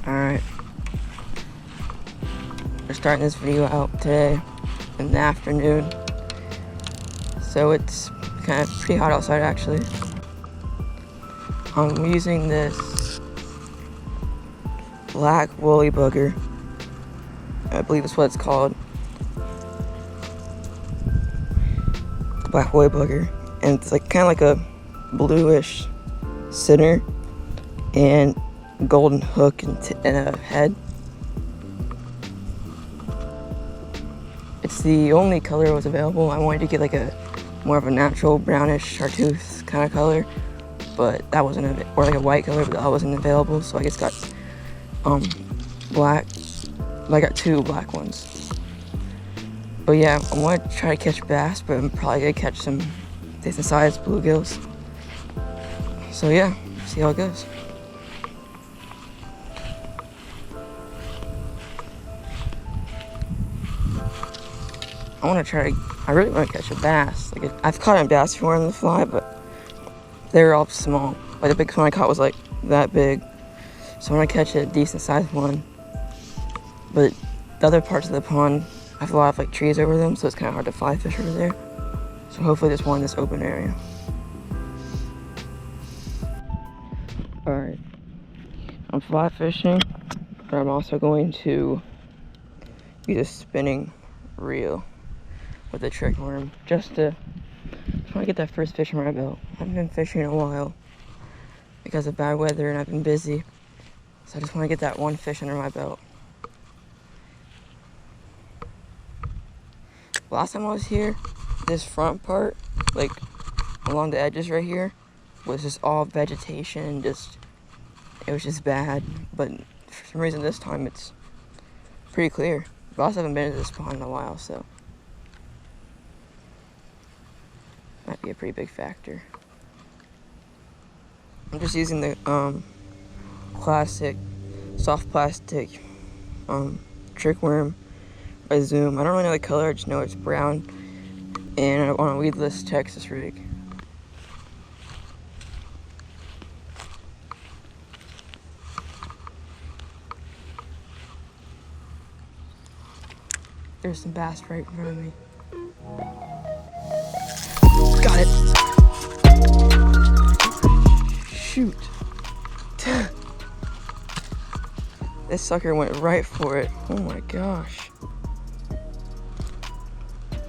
Alright, we're starting this video out today in the afternoon, so it's kind of pretty hot outside actually. I'm using this black woolly booger, I believe that's what it's called, the black woolly booger, and it's like kind of like a bluish center and golden hook and a head. It's the only color that was available. I wanted to get like a more of a natural brownish chartreuse kind of color, but that wasn't or like a white color, but that wasn't available. So I just got black. I got two black ones. But yeah, I want to try to catch bass, but I'm probably gonna catch some decent sized bluegills. So yeah, see how it goes. I really want to catch a bass. Like I've caught a bass before on the fly, but they're all small. Like the biggest one I caught was like that big. So I want to catch a decent sized one. But the other parts of the pond have a lot of like trees over them, so it's kind of hard to fly fish over there. So hopefully there's one in this open area. Alright, I'm fly fishing, but I'm also going to use a spinning reel with a trick worm just to try to get that first fish on my belt. I haven't been fishing in a while because of bad weather and I've been busy, so I just want to get that one fish under my belt. Last time I was here, this front part, like along the edges right here, was just all vegetation and it was just bad. But for some reason this time it's pretty clear. But I also haven't been to this pond in a while, so might be a pretty big factor. I'm just using the classic soft plastic trick worm by Zoom. I don't really know the color, I just know it's brown, and on a weedless Texas rig. There's some bass right in front of me. Got it. Shoot. This sucker went right for it. Oh my gosh.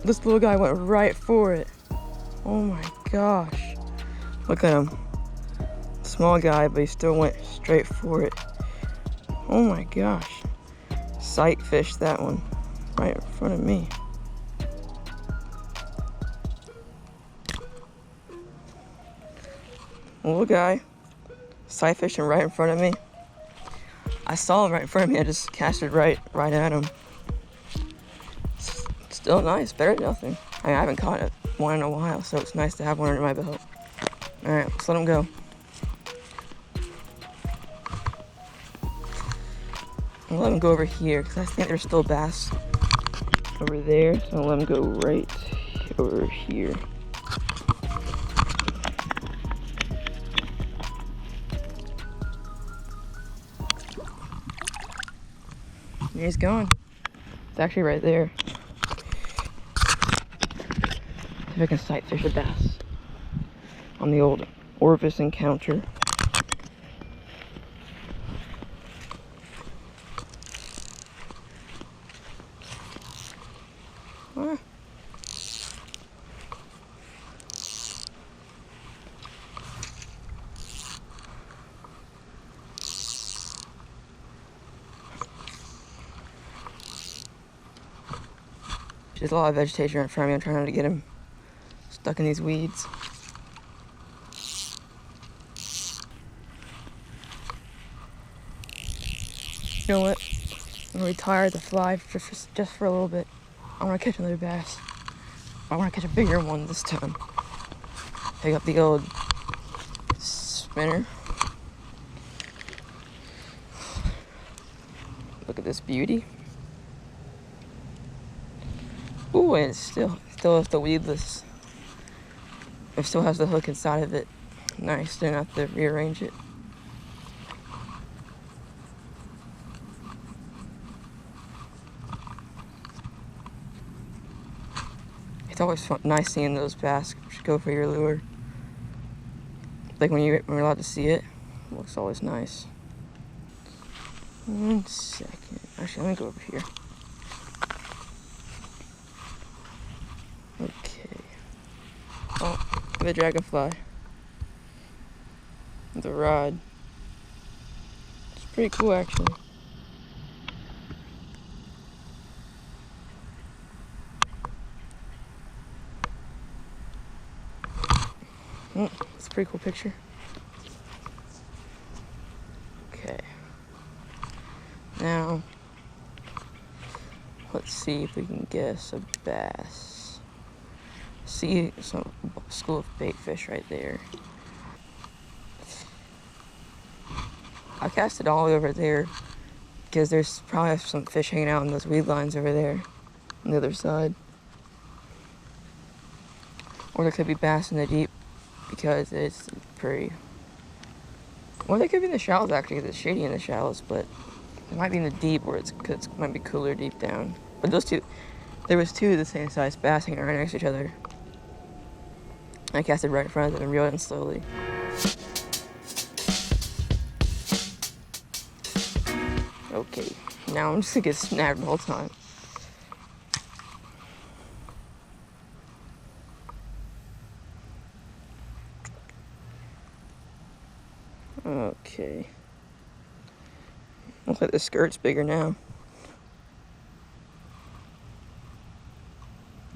This little guy went right for it. Oh my gosh. Look at him. Small guy, but he still went straight for it. Oh my gosh. Sight fish that one. Right in front of me. Little guy, sight fishing right in front of me. I saw him right in front of me. I just casted right at him. Still nice, better than nothing. I haven't caught one in a while, so it's nice to have one under my belt. All right, let's let him go. I'll let him go over here because I think there's still bass over there, so I'll let him go right over here. And he's gone. It's actually right there. See if I can sight fish a bass on the old Orvis encounter. Ah. There's a lot of vegetation right in front of me. I'm trying not to get him stuck in these weeds. You know what? I'm gonna retire the fly just for a little bit. I want to catch another bass. I want to catch a bigger one this time. Pick up the old spinner. Look at this beauty. Ooh, and it's still has the weedless. It still has the hook inside of it. Nice, didn't have to rearrange it. It's always nice seeing those bass go for your lure. Like when you're allowed to see it, it looks always nice. 1 second. Actually, let me go over here. Okay. Oh, the dragonfly. The rod. It's pretty cool, actually. It's a pretty cool picture. Okay. Now, let's see if we can guess a bass. See some school of bait fish right there. I cast it all over there because there's probably some fish hanging out in those weed lines over there on the other side. Or there could be bass in the deep because it's pretty. Or they could be in the shallows actually because it's shady in the shallows, but it might be in the deep where it might be cooler deep down. But those two, there was two of the same size bass hanging right next to each other. I casted right in front of them and reeled in slowly. Okay, now I'm just gonna get snagged the whole time. Okay. Looks like the skirt's bigger now.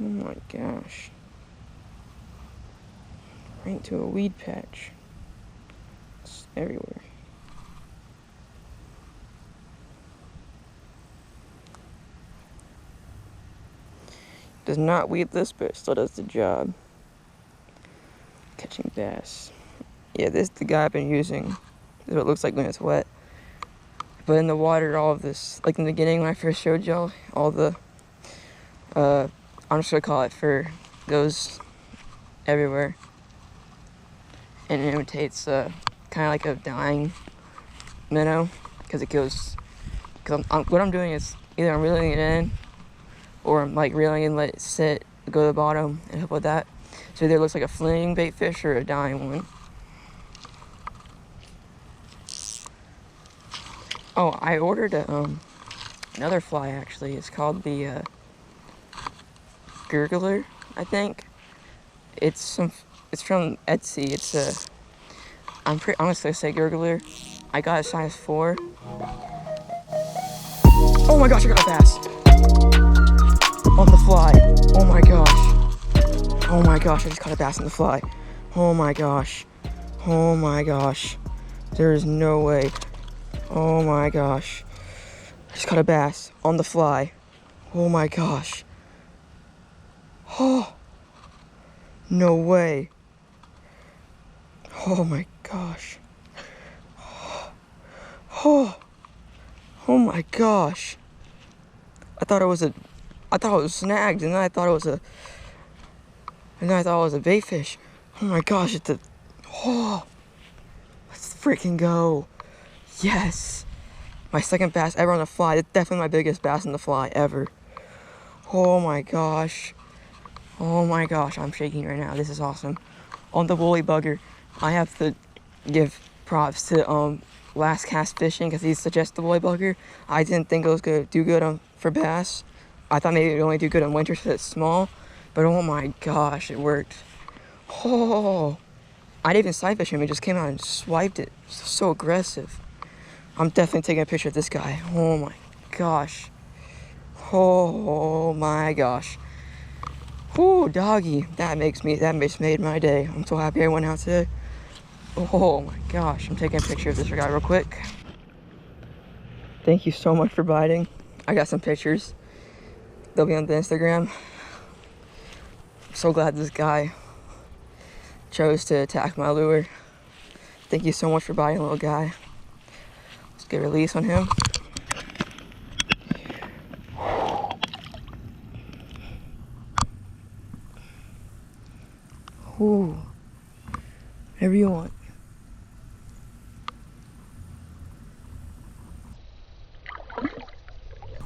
Oh my gosh. Right into a weed patch. It's everywhere. Does not weedless, but it still does the job. Catching bass. Yeah, this is the guy I've been using. This is what it looks like when it's wet. But in the water, all of this, like in the beginning when I first showed y'all, all the, I'm just gonna call it fur, goes everywhere. And it imitates kind of like a dying minnow, because it goes, what I'm doing is either I'm reeling it in, or I'm like reeling it and let it sit, go to the bottom, and help with that. So either it looks like a fleeing bait fish or a dying one. Oh, I ordered another fly actually. It's called the gurgler, I think. It's from Etsy. It's a, I'm just gonna say gurgler. I got a size 4. Oh my gosh, I got a bass on the fly. Oh my gosh. Oh my gosh, I just caught a bass on the fly. Oh my gosh. Oh my gosh. There is no way. Oh my gosh. I just caught a bass on the fly. Oh my gosh. Oh. No way. Oh my gosh. Oh. Oh my gosh. I thought it was snagged, and then I thought it was a bait fish. Oh my gosh, oh. Let's freaking go. Yes. My second bass ever on the fly. It's definitely my biggest bass on the fly ever. Oh my gosh. Oh my gosh, I'm shaking right now. This is awesome. On the woolly bugger, I have to give props to Last Cast Fishing because he suggested the woolly bugger. I didn't think it was gonna do good for bass. I thought maybe it would only do good on winter because it's small. But oh my gosh, it worked. Oh, I didn't even sight fish him. He just came out and swiped it. So aggressive. I'm definitely taking a picture of this guy. Oh my gosh. Oh my gosh. Whoo, doggy. That made my day. I'm so happy I went out today. Oh my gosh. I'm taking a picture of this guy real quick. Thank you so much for biting. I got some pictures. They'll be on the Instagram. I'm so glad this guy chose to attack my lure. Thank you so much for biting, little guy. Let's get a release on him. Ooh, whatever you want.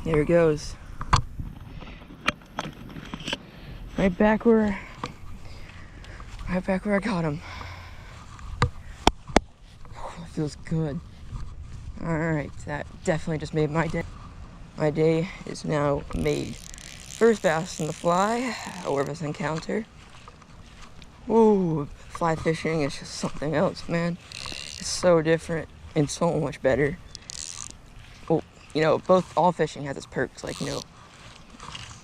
There it goes. Right back where I got him. That feels good. Alright, that definitely just made my day. My day is now made. First bass on the fly, Orvis encounter. Ooh, fly fishing is just something else, man. It's so different and so much better. Well, you know, all fishing has its perks, like, you know,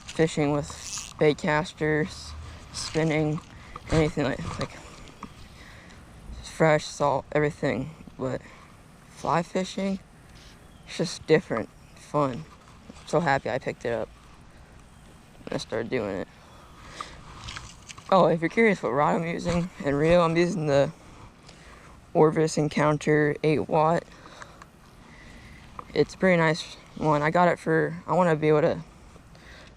fishing with bait casters, spinning, anything like fresh, salt, everything. But fly fishing, it's just different, fun. I'm so happy I picked it up and I started doing it. Oh, if you're curious what rod I'm using and reel, I'm using the Orvis Encounter 8 watt. It's a pretty nice one. I got it for, I want to be able to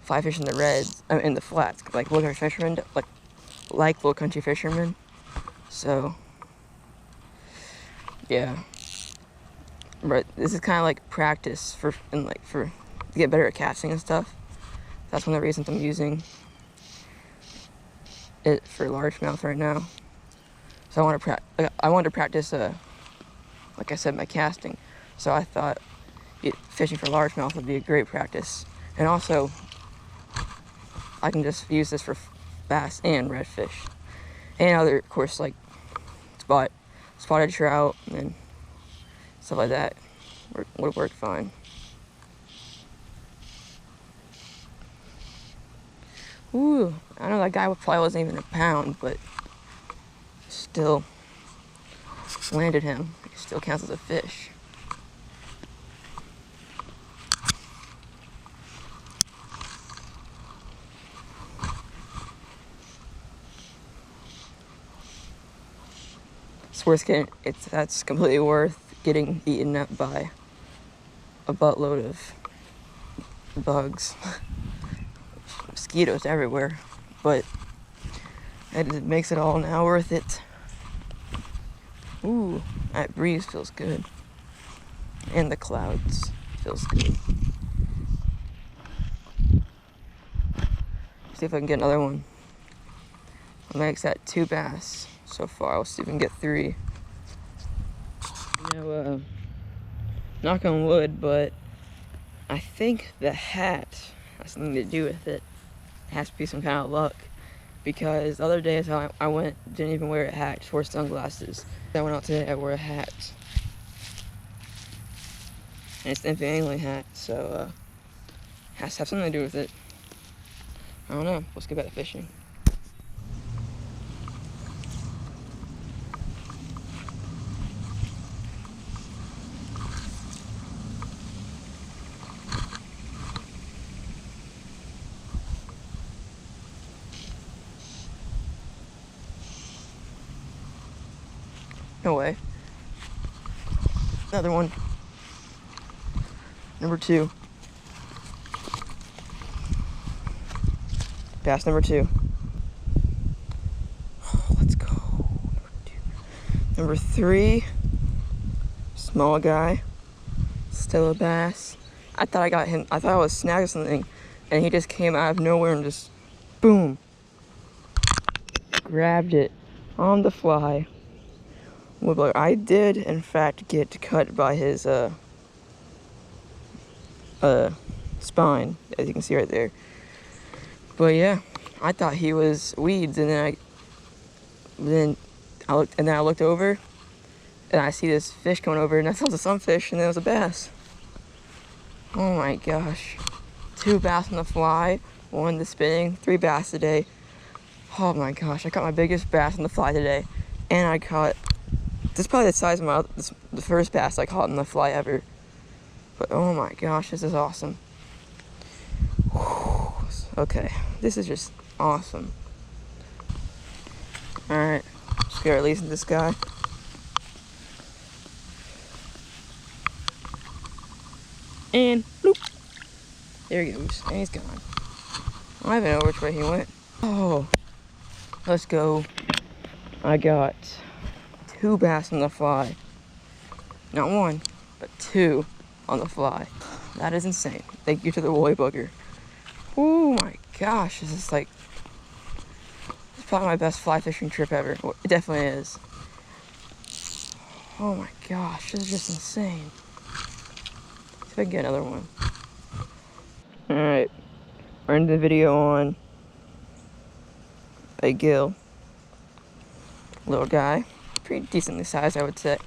fly fish in the reds, in the flats, like little country fishermen, like little country fishermen. So, yeah. But this is kind of like practice to get better at casting and stuff. That's one of the reasons I'm using it for largemouth right now. So I wanted to practice, like I said, my casting. So I thought fishing for largemouth would be a great practice. And also, I can just use this for bass and redfish. And other, of course, like spotted trout and stuff like that would work fine. Ooh, I know that guy probably wasn't even a pound, but still landed him. It still counts as a fish. That's completely worth getting eaten up by a buttload of bugs. Mosquitoes everywhere, but it makes it all now worth it. Ooh, that breeze feels good. And the clouds feels good. See if I can get another one. I max at 2 bass so far. I'll see if we can get 3. You know, knock on wood, but I think the hat has something to do with it. It has to be some kind of luck, because the other days I didn't even wear a hat, just wore sunglasses. I went out today, I wore a hat. And it's an empty angling hat, so has to have something to do with it. I don't know. Let's get back to fishing. No way. Another one. Number 2. Bass number 2. Oh, let's go. Number 2. Number 3. Small guy. Still a bass. I thought I got him. I thought I was snagging something, and he just came out of nowhere and just boom. Grabbed it on the fly. Woodblower. I did, in fact, get cut by his spine, as you can see right there. But yeah, I thought he was weeds, and then I looked over, and I see this fish coming over, and I thought it was a sunfish, and then it was a bass. Oh my gosh! 2 bass on the fly, 1 the spinning, 3 bass today. Oh my gosh! I caught my biggest bass on the fly today, and I caught. This is probably the size of the first bass I caught in the fly ever. But oh my gosh, this is awesome. Whew. Okay, this is just awesome. Alright, just gotta release this guy. And bloop. There he goes, and he's gone. I don't even know which way he went. Oh, let's go. I got 2 bass on the fly. Not 1, but 2 on the fly. That is insane. Thank you to the woolly bugger. Oh my gosh, this is like probably my best fly fishing trip ever. It definitely is. Oh my gosh, this is just insane. See if I can get another one. Alright, we're ending the video on a gill. Little guy. Pretty decently sized, I would say.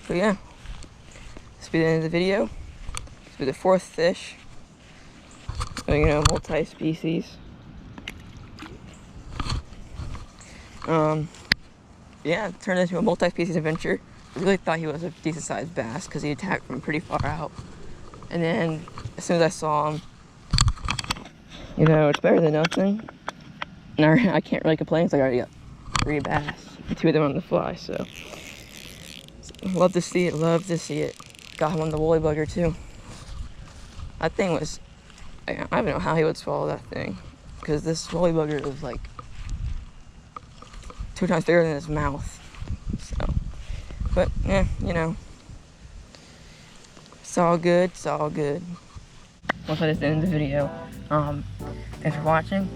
But yeah, this will be the end of the video. This will be the 4th fish. You know, multi-species. Yeah, it turned into a multi-species adventure. I really thought he was a decent sized bass because he attacked from pretty far out. And then as soon as I saw him, you know, it's better than nothing. And I can't really complain because I already got 3 bass, 2 of them on the fly. So love to see it, love to see it. Got him on the woolly bugger too. That thing was, I don't know how he would swallow that thing, because this woolly bugger was like 2 times bigger than his mouth. So, but yeah, you know, it's all good. It's all good. Once I just end the video, thanks for watching.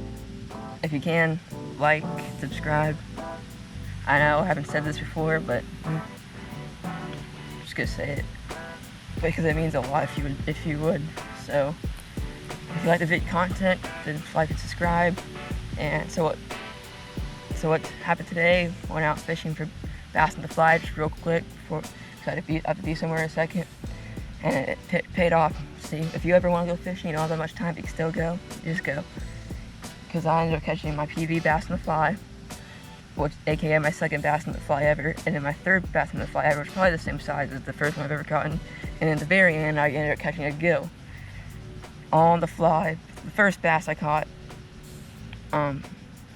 If you can, like, subscribe. I know I haven't said this before, but I'm just gonna say it because it means a lot if you would. So if you like the video content, then like and subscribe. And so what happened today? Went out fishing for bass in the fly just real quick because I have to be somewhere in a second, and it paid off. See, if you ever want to go fishing, you don't have that much time, but you can still go. You just go. Because I ended up catching my PB bass in the fly, which aka my 2nd bass in the fly ever, and then my 3rd bass in the fly ever, which is probably the same size as the first one I've ever caught. And then at the very end, I ended up catching a gill on the fly. The first bass I caught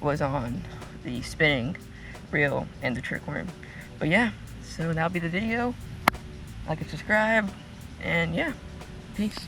was on the spinning reel and the trick worm. But yeah, so that'll be the video. Like and subscribe, and yeah, peace.